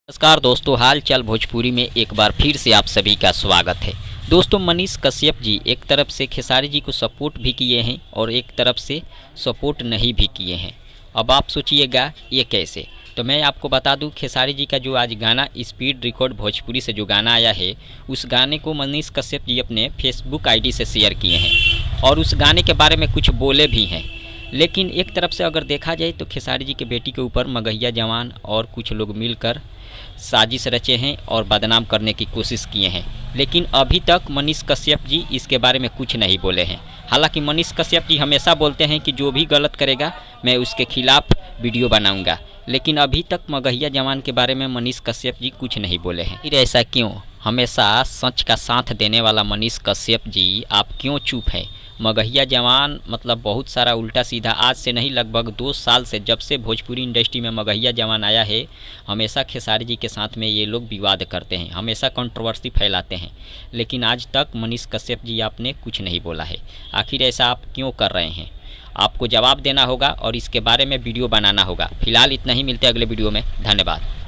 नमस्कार दोस्तों, हाल चाल भोजपुरी में एक बार फिर से आप सभी का स्वागत है। दोस्तों, मनीष कश्यप जी एक तरफ से खेसारी जी को सपोर्ट भी किए हैं और एक तरफ से सपोर्ट नहीं भी किए हैं। अब आप सोचिएगा ये कैसे। तो मैं आपको बता दूं, खेसारी जी का जो आज गाना स्पीड रिकॉर्ड भोजपुरी से जो गाना आया है, उस गाने को मनीष कश्यप जी अपने फेसबुक आईडी से शेयर किए हैं और उस गाने के बारे में कुछ बोले भी हैं। लेकिन एक तरफ से अगर देखा जाए तो खेसारी जी के बेटी के ऊपर मगहिया जवान और कुछ लोग मिलकर साजिश रचे हैं और बदनाम करने की कोशिश किए हैं। लेकिन अभी तक मनीष कश्यप जी इसके बारे में कुछ नहीं बोले हैं। हालांकि मनीष कश्यप जी हमेशा बोलते हैं कि जो भी गलत करेगा मैं उसके खिलाफ वीडियो बनाऊंगा, लेकिन अभी तक मगहिया जवान के बारे में मनीष कश्यप जी कुछ नहीं बोले हैं। फिर ऐसा क्यों? हमेशा सच का साथ देने वाला मनीष कश्यप जी आप क्यों चुप हैं? मगहिया जवान मतलब बहुत सारा उल्टा सीधा, आज से नहीं लगभग 2 साल से जब से भोजपुरी इंडस्ट्री में मगहिया जवान आया है, हमेशा खेसारी जी के साथ में ये लोग विवाद करते हैं, हमेशा कंट्रोवर्सी फैलाते हैं। लेकिन आज तक मनीष कश्यप जी आपने कुछ नहीं बोला है। आखिर ऐसा आप क्यों कर रहे हैं? आपको जवाब देना होगा और इसके बारे में वीडियो बनाना होगा। फिलहाल इतना ही, मिलते हैं अगले वीडियो में। धन्यवाद।